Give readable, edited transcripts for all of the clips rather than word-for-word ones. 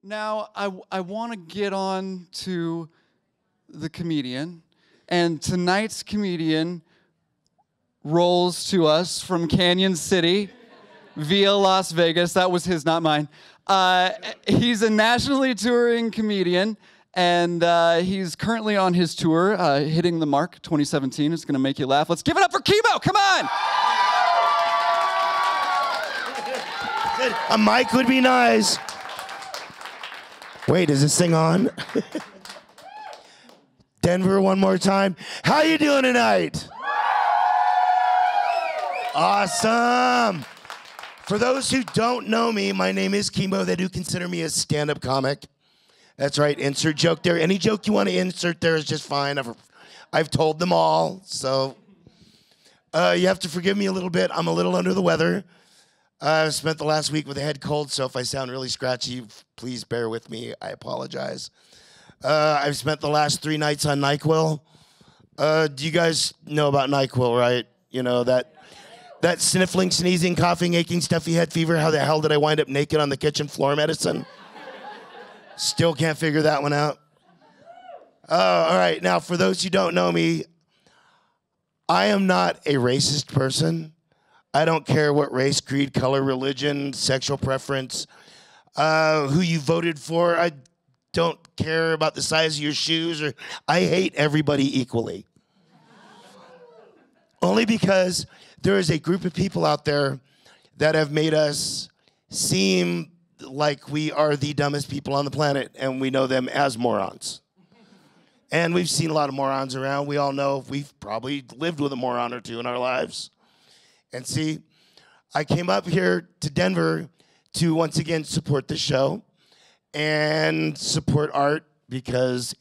Now, I want to get on to the comedian. And tonight's comedian rolls to us from Canyon City via Las Vegas. That was his, not mine. He's a nationally touring comedian, and he's currently on his tour, Hitting the Mark 2017. It's going to make you laugh. Let's give it up for Kimo. Come on. A mic would be nice. Wait, is this thing on? Denver, one more time. How you doing tonight? Awesome. For those who don't know me, my name is Kimo. They do consider me a stand-up comic. That's right, insert joke there. Any joke you want to insert there is just fine. I've told them all, so you have to forgive me a little bit. I'm a little under the weather. I've spent the last week with a head cold, so if I sound really scratchy, please bear with me. I apologize. I've spent the last 3 nights on NyQuil. Do you guys know about NyQuil, right? You know, that sniffling, sneezing, coughing, aching, stuffy head fever, how the hell did I wind up naked on the kitchen floor medicine? Still can't figure that one out. All right, now for those who don't know me, I am not a racist person. I don't care what race, creed, color, religion, sexual preference, who you voted for. I don't care about the size of your shoes. I hate everybody equally. Only because there is a group of people out there that have made us seem like we are the dumbest people on the planet, and we know them as morons. And we've seen a lot of morons around. We all know we've probably lived with a moron or two in our lives. And see, I came up here to Denver to once again support the show and support art because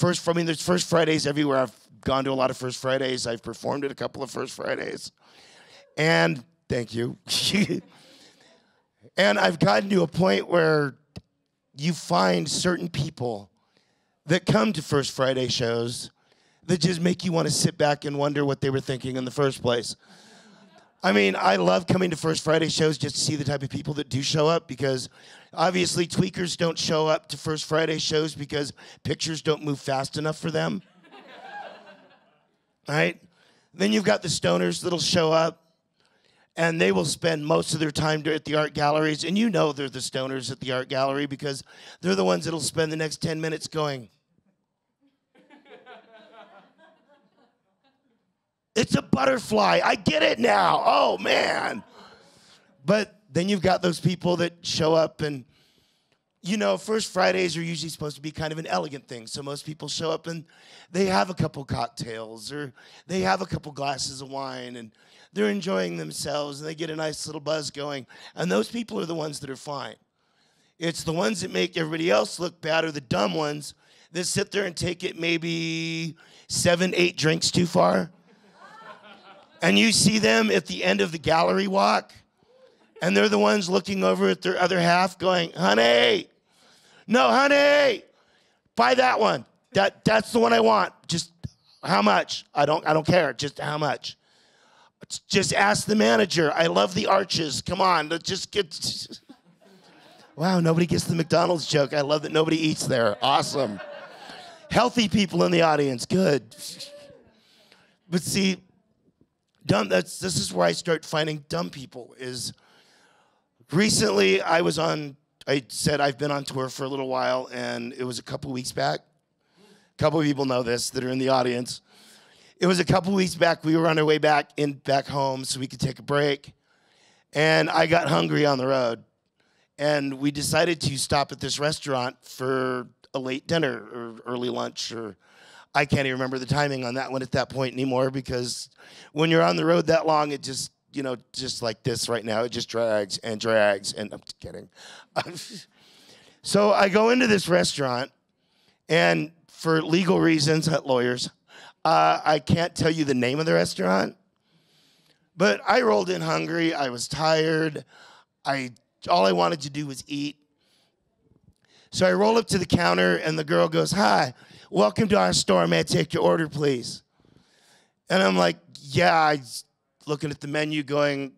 there's First Fridays everywhere. I've gone to a lot of First Fridays. I've performed at a couple of First Fridays. And thank you. And I've gotten to a point where you find certain people that come to First Friday shows that just make you want to sit back and wonder what they were thinking in the first place. I mean, I love coming to First Friday shows just to see the type of people that do show up because obviously tweakers don't show up to First Friday shows because pictures don't move fast enough for them. Right? Then you've got the stoners that'll show up and they will spend most of their time at the art galleries, and you know they're the stoners at the art gallery because they're the ones that'll spend the next 10 minutes going, it's a butterfly. I get it now. Oh, man. But then you've got those people that show up and, you know, First Fridays are usually supposed to be kind of an elegant thing. So most people show up and they have a couple cocktails or they have a couple glasses of wine and they're enjoying themselves and they get a nice little buzz going. And those people are the ones that are fine. It's the ones that make everybody else look bad or the dumb ones that sit there and take it maybe 7, 8 drinks too far. And you see them at the end of the gallery walk, and they're the ones looking over at their other half going, honey, no, honey, buy that one. That's the one I want. Just how much? I don't care. Just how much? Just ask the manager. I love the arches. Come on, let's just get. Wow, nobody gets the McDonald's joke. I love that nobody eats there. Awesome. Healthy people in the audience. Good. But see, this is where I start finding dumb people is recently I said I've been on tour for a little while and it was a couple weeks back. A couple of people know this that are in the audience. It was a couple weeks back. We were on our way back home so we could take a break. And I got hungry on the road. And we decided to stop at this restaurant for a late dinner or early lunch or I can't even remember the timing on that one at that point anymore because when you're on the road that long, it just, you know, just like this right now, it just drags and drags. And I'm just kidding. So I go into this restaurant and for legal reasons, lawyers, I can't tell you the name of the restaurant, but I rolled in hungry. I was tired. All I wanted to do was eat. So I roll up to the counter and the girl goes, hi, welcome to our store. May I take your order, please? And I'm like, yeah, I was looking at the menu going,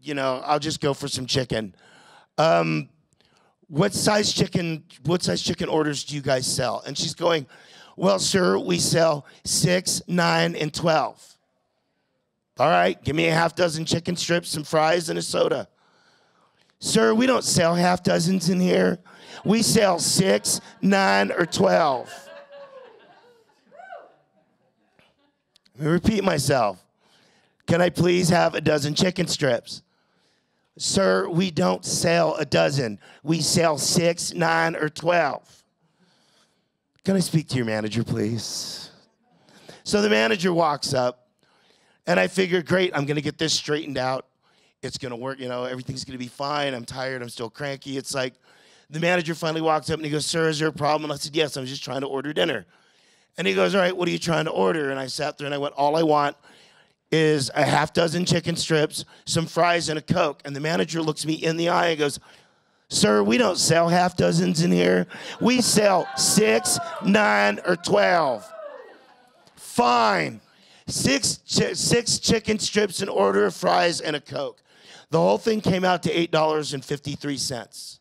you know, I'll just go for some chicken. what size chicken orders do you guys sell? And she's going, well, sir, we sell 6, 9, and 12. All right, give me a half dozen chicken strips, some fries, and a soda. Sir, we don't sell half dozens in here. We sell 6, 9, or 12. Let me repeat myself. Can I please have a dozen chicken strips? Sir, we don't sell a dozen. We sell 6, 9, or 12. Can I speak to your manager, please? So the manager walks up, and I figure, great, I'm going to get this straightened out. It's going to work, everything's going to be fine. I'm tired. I'm still cranky. It's like the manager finally walks up, and he goes, sir, is there a problem? And I said, yes, I'm just trying to order dinner. And he goes, all right, what are you trying to order? And I sat there, and I went, all I want is a half dozen chicken strips, some fries, and a Coke. And the manager looks me in the eye and goes, sir, we don't sell half dozens in here. We sell 6, 9, or 12. Fine. Six chicken strips, an order of fries, and a Coke. The whole thing came out to $8.53.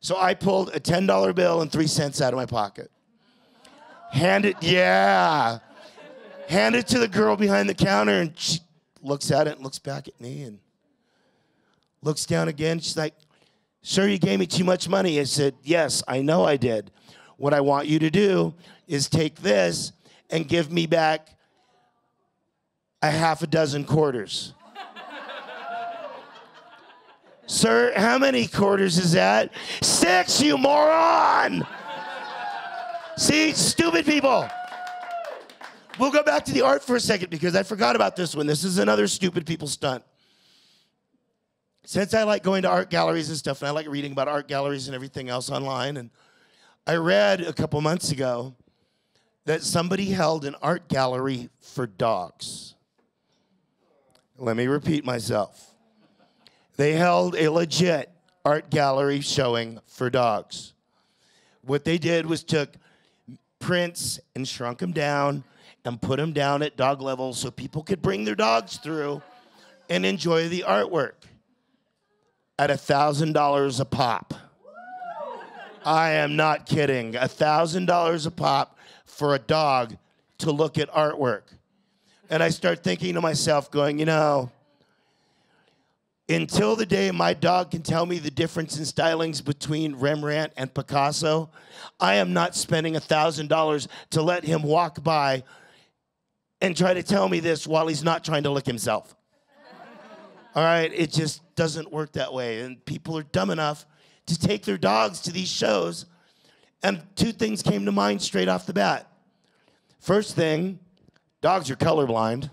So I pulled a $10 bill and 3 cents out of my pocket. Hand it to the girl behind the counter, and she looks at it and looks back at me and looks down again. She's like, sir, you gave me too much money. I said, yes, I know I did. What I want you to do is take this and give me back a half a dozen quarters. Sir, how many quarters is that? 6, you moron! See, stupid people. We'll go back to the art for a second because I forgot about this one. This is another stupid people stunt. Since I like going to art galleries and stuff, and I like reading about art galleries and everything else online, and I read a couple months ago that somebody held an art gallery for dogs. Let me repeat myself. They held a legit art gallery showing for dogs. What they did was took prints and shrunk them down and put them down at dog level so people could bring their dogs through and enjoy the artwork at $1,000 a pop. I am not kidding. $1,000 a pop for a dog to look at artwork. And I start thinking to myself, going, until the day my dog can tell me the difference in stylings between Rembrandt and Picasso, I am not spending $1,000 to let him walk by and try to tell me this while he's not trying to lick himself. All right, it just doesn't work that way. And people are dumb enough to take their dogs to these shows. And 2 things came to mind straight off the bat. First thing, dogs are colorblind.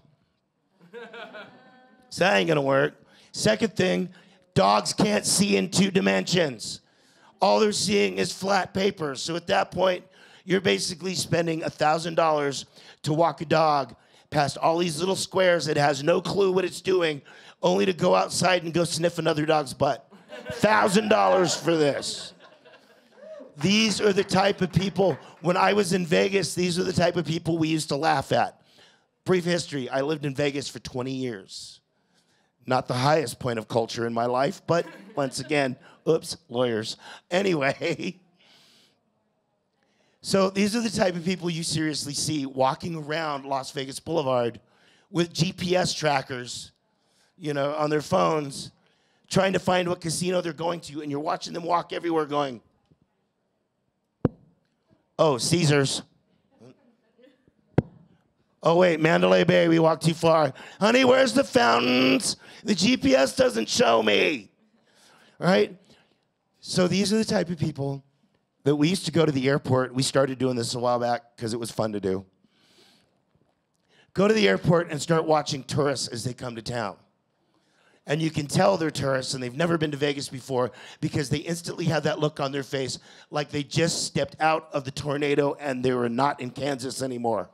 So that ain't gonna work. Second thing, dogs can't see in 2 dimensions. All they're seeing is flat paper. So at that point, you're basically spending $1,000 to walk a dog past all these little squares that has no clue what it's doing, only to go outside and go sniff another dog's butt. $1,000 for this. These are the type of people, when I was in Vegas, these are the type of people we used to laugh at. Brief history, I lived in Vegas for 20 years. Not the highest point of culture in my life, but once again, oops, lawyers. Anyway, so these are the type of people you seriously see walking around Las Vegas Boulevard with GPS trackers, on their phones, trying to find what casino they're going to, and you're watching them walk everywhere going, oh, Caesars. Oh, wait, Mandalay Bay, we walked too far. Honey, where's the fountains? The GPS doesn't show me. Right? So these are the type of people that we used to go to the airport. We started doing this a while back because it was fun to do. Go to the airport and start watching tourists as they come to town. And you can tell they're tourists and they've never been to Vegas before because they instantly have that look on their face like they just stepped out of the tornado and they were not in Kansas anymore.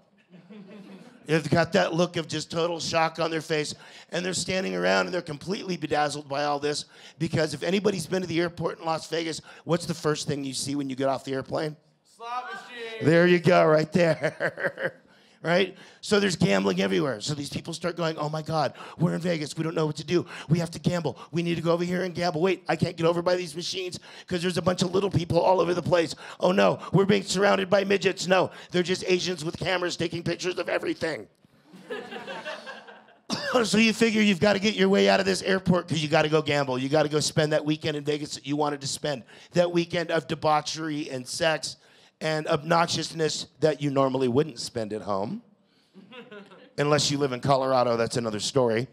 They've got that look of just total shock on their face, and they're standing around and they're completely bedazzled by all this because if anybody's been to the airport in Las Vegas, what's the first thing you see when you get off the airplane? Slot machine. There you go, right there. right? So there's gambling everywhere. So these people start going, oh my God, we're in Vegas. We don't know what to do. We have to gamble. We need to go over here and gamble. Wait, I can't get over by these machines because there's a bunch of little people all over the place. Oh no, we're being surrounded by midgets. No, they're just Asians with cameras taking pictures of everything. So you figure you've got to get your way out of this airport because you got to go gamble. You got to go spend that weekend in Vegas that you wanted to spend. That weekend of debauchery and sex and obnoxiousness that you normally wouldn't spend at home. Unless you live in Colorado, that's another story.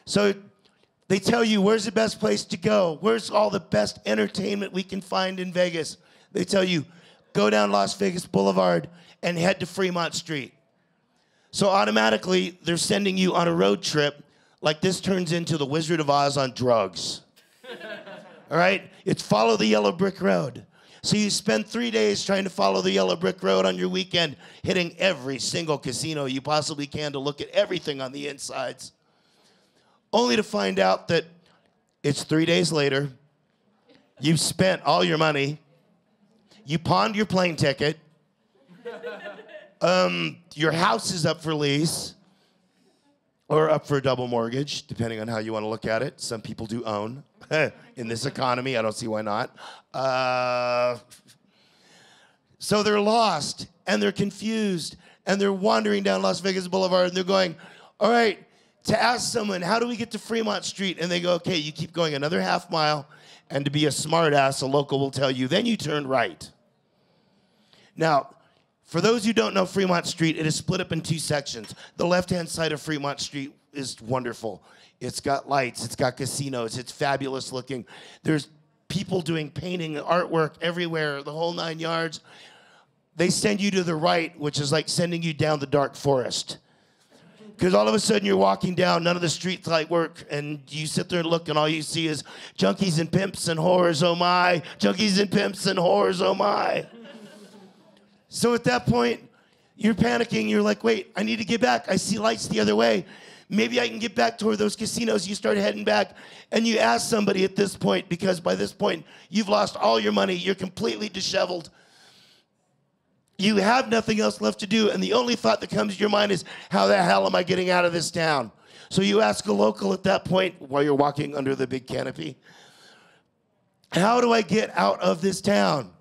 So they tell you, where's the best place to go? Where's all the best entertainment we can find in Vegas? They tell you, go down Las Vegas Boulevard and head to Fremont Street. So automatically, they're sending you on a road trip like this turns into the Wizard of Oz on drugs. All right? It's follow the yellow brick road. So you spend 3 days trying to follow the yellow brick road on your weekend, hitting every single casino you possibly can to look at everything on the insides. Only to find out that it's 3 days later, you've spent all your money, you pawned your plane ticket, your house is up for lease or up for a double mortgage, depending on how you want to look at it. Some people do own. In this economy, I don't see why not. So they're lost, and they're confused, and they're wandering down Las Vegas Boulevard, and they're going, all right, to ask someone, how do we get to Fremont Street? And they go, okay, you keep going another half mile, and to be a smart ass, a local will tell you, then you turn right. Now, for those who don't know Fremont Street, it is split up in two sections. The left-hand side of Fremont Street is wonderful. It's got lights, it's got casinos, it's fabulous looking. There's people doing painting, artwork everywhere, the whole 9 yards. They send you to the right, which is like sending you down the dark forest. Because all of a sudden you're walking down, none of the street light work, and you sit there and look, and all you see is junkies and pimps and whores, oh my. Junkies and pimps and whores, oh my. So at that point, you're panicking. You're like, wait, I need to get back. I see lights the other way. Maybe I can get back toward those casinos. You start heading back, and you ask somebody at this point, because by this point, you've lost all your money. You're completely disheveled. You have nothing else left to do, and the only thought that comes to your mind is, how the hell am I getting out of this town? So you ask a local at that point, while you're walking under the big canopy, how do I get out of this town?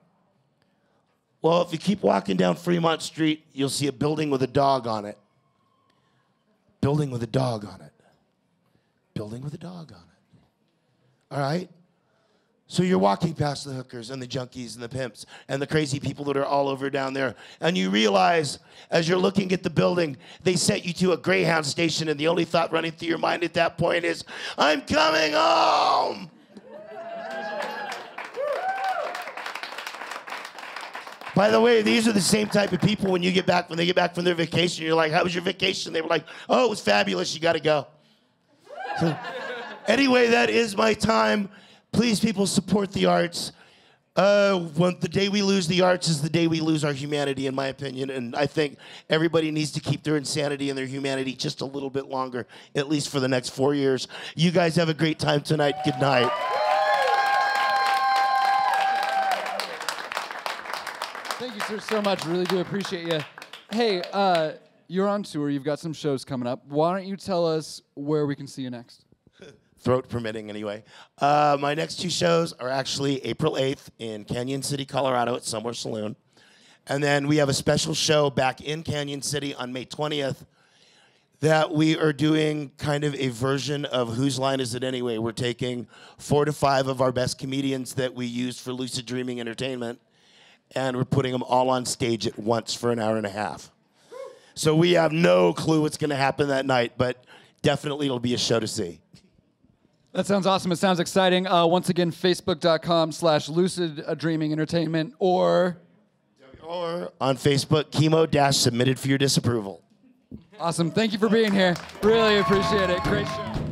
Well, if you keep walking down Fremont Street, you'll see a building with a dog on it. Building with a dog on it. Building with a dog on it. All right? So you're walking past the hookers and the junkies and the pimps and the crazy people that are all over down there. And you realize, as you're looking at the building, they sent you to a Greyhound station, and the only thought running through your mind at that point is, I'm coming home! By the way, these are the same type of people when they get back from their vacation, you're like, how was your vacation? They were like, oh, it was fabulous, you gotta go. So, anyway, that is my time. Please, people, support the arts. When the day we lose the arts is the day we lose our humanity, in my opinion, and I think everybody needs to keep their insanity and their humanity just a little bit longer, at least for the next 4 years. You guys have a great time tonight. Good night. Thank you, sir, so much. Really do appreciate you. Hey, you're on tour. You've got some shows coming up. Why don't you tell us where we can see you next? Throat permitting, anyway. My next two shows are actually April 8th in Canyon City, Colorado at Somewhere Saloon. And then we have a special show back in Canyon City on May 20th that we are doing kind of a version of Whose Line Is It Anyway? We're taking 4 to 5 of our best comedians that we used for Lucid Dreaming Entertainment, and we're putting them all on stage at once for an hour and a half. So we have no clue what's going to happen that night, but definitely it'll be a show to see. That sounds awesome. It sounds exciting. Once again, facebook.com/Lucid Dreaming Entertainment, or on Facebook, Kimo - submitted for your disapproval. Awesome. Thank you for being here. Really appreciate it. Great show.